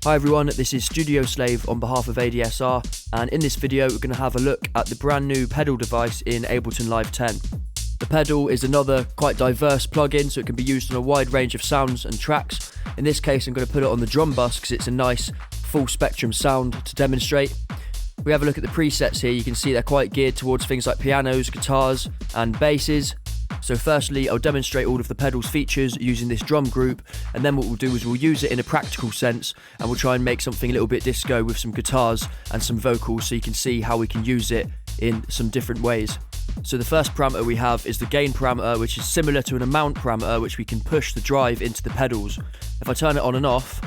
Hi everyone, this is Studio Slave on behalf of ADSR, and in this video we're going to have a look at the brand new pedal device in Ableton Live 10. The pedal is another quite diverse plugin, so it can be used on a wide range of sounds and tracks. In this case I'm going to put it on the drum bus because it's a nice full spectrum sound to demonstrate. We have a look at the presets here. You can see they're quite geared towards things like pianos, guitars and basses. So firstly, I'll demonstrate all of the pedals features using this drum group, and then what we'll do is we'll use it in a practical sense, and we'll try and make something a little bit disco with some guitars and some vocals, so you can see how we can use it in some different ways. So the first parameter we have is the gain parameter, which is similar to an amount parameter, which we can push the drive into the pedals. If I turn it on and off,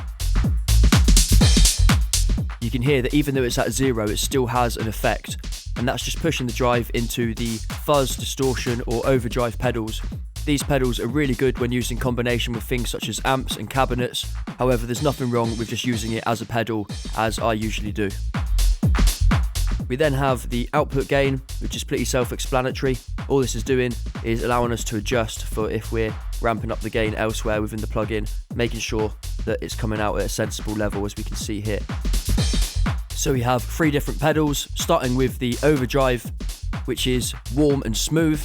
you can hear that even though it's at 0, it still has an effect. And that's just pushing the drive into the fuzz, distortion or overdrive pedals. These pedals are really good when used in combination with things such as amps and cabinets. However, there's nothing wrong with just using it as a pedal, as I usually do. We then have the output gain, which is pretty self-explanatory. All this is doing is allowing us to adjust for if we're ramping up the gain elsewhere within the plugin, making sure that it's coming out at a sensible level, as we can see here. So we have 3 different pedals, starting with the overdrive, which is warm and smooth.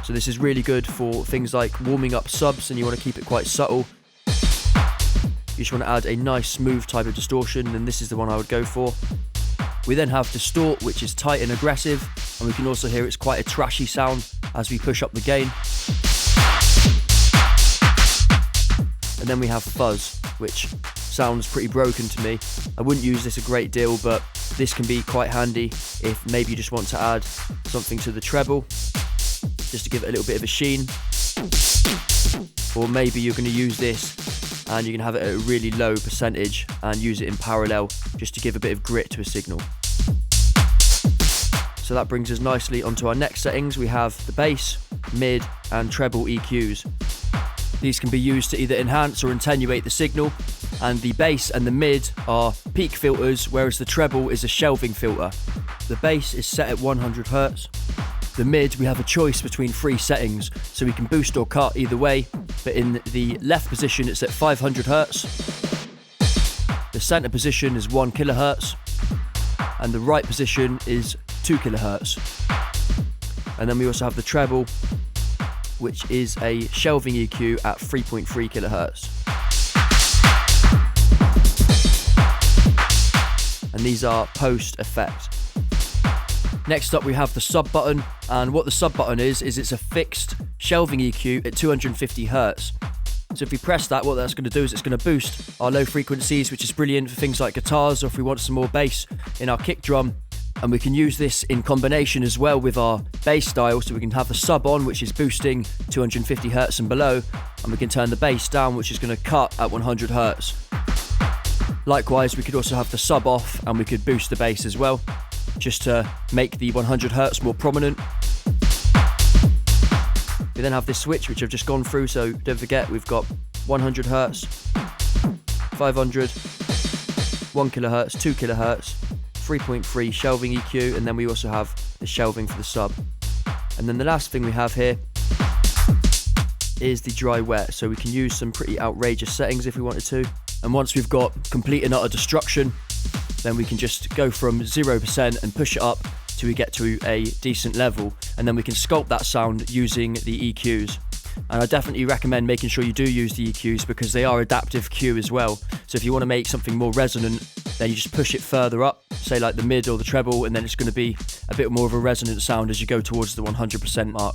So this is really good for things like warming up subs and you want to keep it quite subtle. You just want to add a nice smooth type of distortion, and this is the one I would go for. We then have distort, which is tight and aggressive, and we can also hear it's quite a trashy sound as we push up the gain. And then we have fuzz, which sounds pretty broken to me. I wouldn't use this a great deal, but this can be quite handy if maybe you just want to add something to the treble, just to give it a little bit of a sheen. Or maybe you're going to use this and you can have it at a really low percentage and use it in parallel just to give a bit of grit to a signal. So that brings us nicely onto our next settings. We have the bass, mid and treble EQs. These can be used to either enhance or attenuate the signal, and the bass and the mid are peak filters, whereas the treble is a shelving filter. The bass is set at 100 Hz. The mid, we have a choice between 3 settings, so we can boost or cut either way, but in the left position it's at 500 Hz. The center position is 1 kHz, and the right position is 2 kHz. And then we also have the treble, which is a shelving EQ at 3.3 kHz. And these are post effect. Next up we have the sub button, and what the sub button is it's a fixed shelving EQ at 250 Hz. So if we press that, what that's going to do is it's going to boost our low frequencies, which is brilliant for things like guitars, or if we want some more bass in our kick drum. And we can use this in combination as well with our bass style, so we can have the sub on, which is boosting 250 Hz and below, and we can turn the bass down, which is going to cut at 100 Hz. Likewise, we could also have the sub off and we could boost the bass as well, just to make the 100 Hz more prominent. We then have this switch, which I've just gone through, so don't forget we've got 100 Hz, 500, 1 kHz, 2 kHz, 3.3 shelving EQ, and then we also have the shelving for the sub. And then the last thing we have here is the dry wet, so we can use some pretty outrageous settings if we wanted to. And once we've got complete and utter destruction, then we can just go from 0% and push it up till we get to a decent level, and then we can sculpt that sound using the EQs. And I definitely recommend making sure you do use the EQs, because they are adaptive Q as well. So if you want to make something more resonant, then you just push it further up, say like the mid or the treble, and then it's going to be a bit more of a resonant sound as you go towards the 100% mark.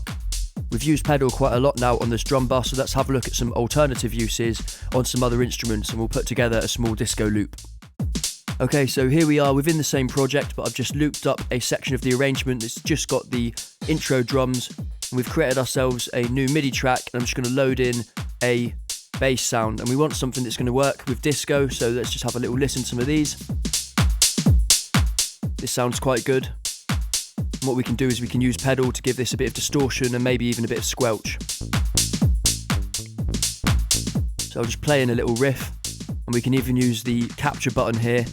We've used pedal quite a lot now on this drum bus, so let's have a look at some alternative uses on some other instruments, and we'll put together a small disco loop. Okay, so here we are within the same project, but I've just looped up a section of the arrangement that's just got the intro drums, and we've created ourselves a new MIDI track, and I'm just going to load in a bass sound, and we want something that's going to work with disco, so let's just have a little listen to some of these. This sounds quite good. And what we can do is we can use pedal to give this a bit of distortion and maybe even a bit of squelch. So I'll just play in a little riff, and we can even use the capture button here.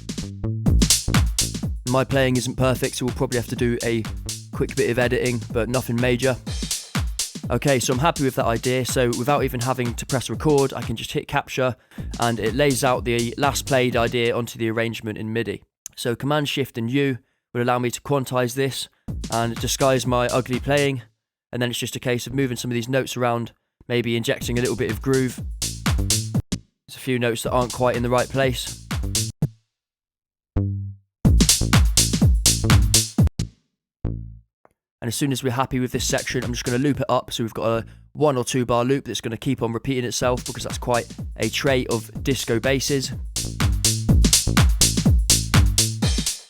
My playing isn't perfect, so we'll probably have to do a quick bit of editing, but nothing major. Okay, so I'm happy with that idea. So without even having to press record, I can just hit capture and it lays out the last played idea onto the arrangement in MIDI. So Command Shift and U will allow me to quantize this and disguise my ugly playing. And then it's just a case of moving some of these notes around, maybe injecting a little bit of groove. There's a few notes that aren't quite in the right place. And as soon as we're happy with this section, I'm just going to loop it up. So we've got a 1 or 2 bar loop that's going to keep on repeating itself, because that's quite a trait of disco basses.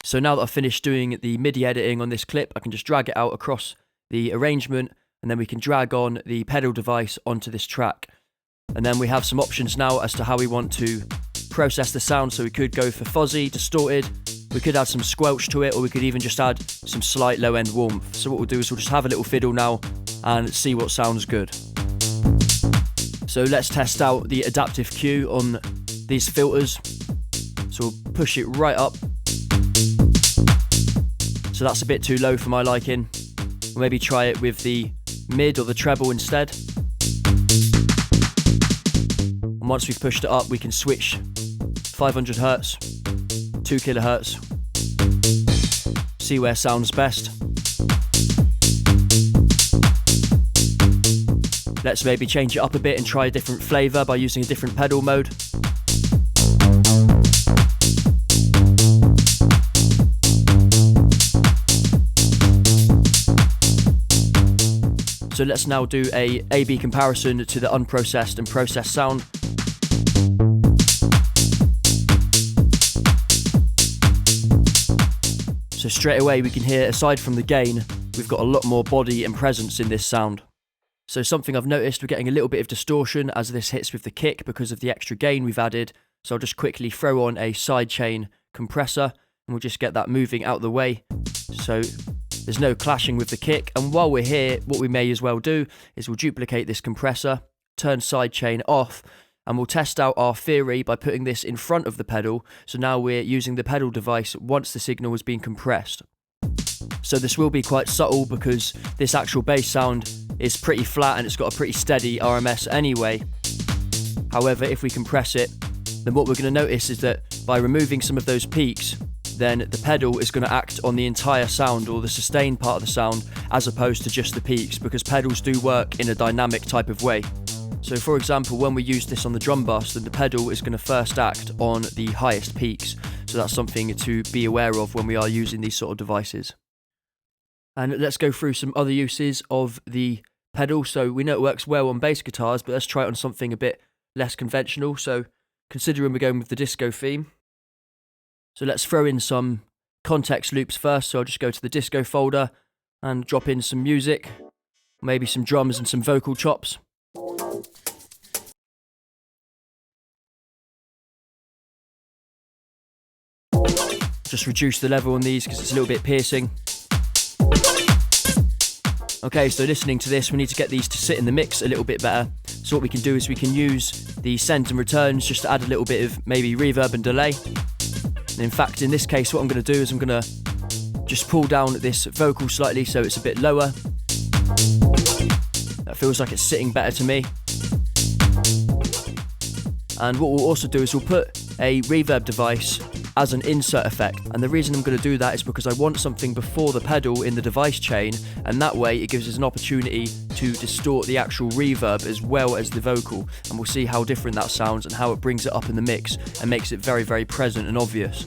So now that I've finished doing the MIDI editing on this clip, I can just drag it out across the arrangement, and then we can drag on the pedal device onto this track. And then we have some options now as to how we want to process the sound. So we could go for fuzzy, distorted, we could add some squelch to it, or we could even just add some slight low end warmth. So what we'll do is we'll just have a little fiddle now and see what sounds good. So let's test out the adaptive Q on these filters. So we'll push it right up. So that's a bit too low for my liking. We'll maybe try it with the mid or the treble instead. And once we've pushed it up, we can switch 500 Hertz, 2 kilohertz, see where sounds best. Let's maybe change it up a bit and try a different flavor by using a different pedal mode. So let's now do a A/B comparison to the unprocessed and processed sound. So straight away we can hear, aside from the gain, we've got a lot more body and presence in this sound. So something I've noticed, we're getting a little bit of distortion as this hits with the kick because of the extra gain we've added. So I'll just quickly throw on a sidechain compressor and we'll just get that moving out the way. So there's no clashing with the kick. And while we're here, what we may as well do is we'll duplicate this compressor, turn sidechain off, and we'll test out our theory by putting this in front of the pedal. So now we're using the pedal device once the signal has been compressed. So this will be quite subtle because this actual bass sound is pretty flat and it's got a pretty steady RMS anyway. However, if we compress it, then what we're going to notice is that by removing some of those peaks, then the pedal is going to act on the entire sound, or the sustain part of the sound, as opposed to just the peaks, because pedals do work in a dynamic type of way. So for example, when we use this on the drum bus, then the pedal is going to first act on the highest peaks. So that's something to be aware of when we are using these sort of devices. And let's go through some other uses of the pedal. So we know it works well on bass guitars, but let's try it on something a bit less conventional. So considering we're going with the disco theme, so let's throw in some context loops first. So I'll just go to the disco folder and drop in some music, maybe some drums and some vocal chops. Just reduce the level on these because it's a little bit piercing. Okay, so listening to this, we need to get these to sit in the mix a little bit better. So what we can do is we can use the send and returns just to add a little bit of maybe reverb and delay. And in fact, in this case, what I'm going to do is I'm going to just pull down this vocal slightly so it's a bit lower. That feels like it's sitting better to me. And what we'll also do is we'll put a reverb device as an insert effect, and the reason I'm going to do that is because I want something before the pedal in the device chain, and that way it gives us an opportunity to distort the actual reverb as well as the vocal, and we'll see how different that sounds and how it brings it up in the mix and makes it very, very present and obvious.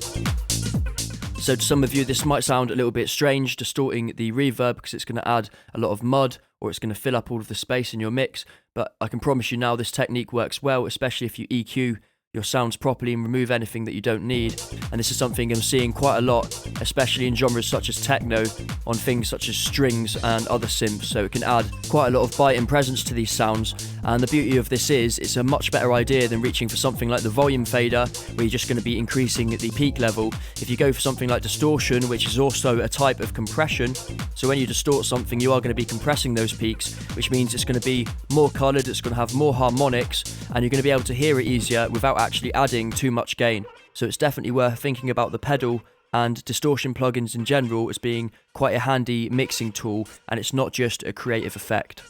So to some of you this might sound a little bit strange, distorting the reverb, because it's going to add a lot of mud or it's going to fill up all of the space in your mix, but I can promise you now this technique works well, especially if you EQ your sounds properly and remove anything that you don't need. And this is something I'm seeing quite a lot, especially in genres such as techno, on things such as strings and other synths, so it can add quite a lot of bite and presence to these sounds. And the beauty of this is it's a much better idea than reaching for something like the volume fader, where you're just going to be increasing the peak level. If you go for something like distortion, which is also a type of compression, so when you distort something you are going to be compressing those peaks, which means it's going to be more coloured, it's going to have more harmonics, and you're going to be able to hear it easier without actually adding too much gain. So it's definitely worth thinking about the pedal and distortion plugins in general as being quite a handy mixing tool, and it's not just a creative effect.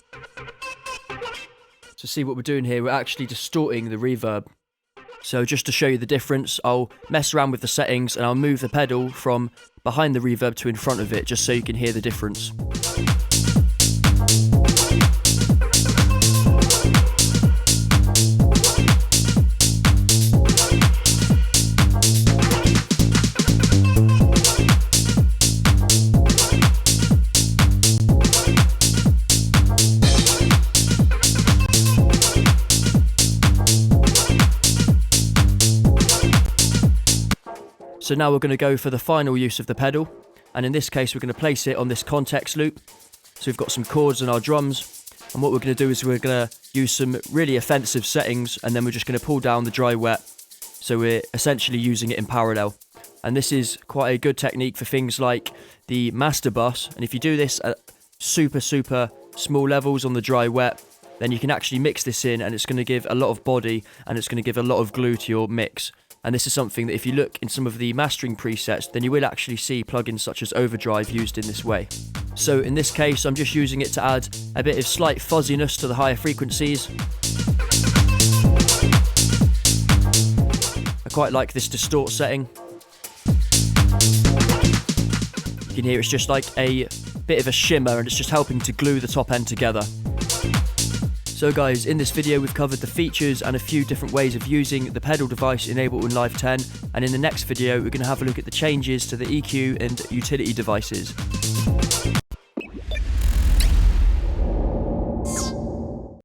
So see what we're doing here, we're actually distorting the reverb. So just to show you the difference, I'll mess around with the settings and I'll move the pedal from behind the reverb to in front of it, just so you can hear the difference. So now we're going to go for the final use of the pedal, and in this case we're going to place it on this context loop. So we've got some chords on our drums, and what we're going to do is we're going to use some really offensive settings, and then we're just going to pull down the dry wet, so we're essentially using it in parallel. And this is quite a good technique for things like the master bus, and if you do this at super small levels on the dry wet, then you can actually mix this in, and it's going to give a lot of body, and it's going to give a lot of glue to your mix. And this is something that if you look in some of the mastering presets, then you will actually see plugins such as Overdrive used in this way. So in this case, I'm just using it to add a bit of slight fuzziness to the higher frequencies. I quite like this distort setting. You can hear it's just like a bit of a shimmer, and it's just helping to glue the top end together. So guys, in this video we've covered the features and a few different ways of using the pedal device in Ableton Live 10, and in the next video we're going to have a look at the changes to the EQ and utility devices.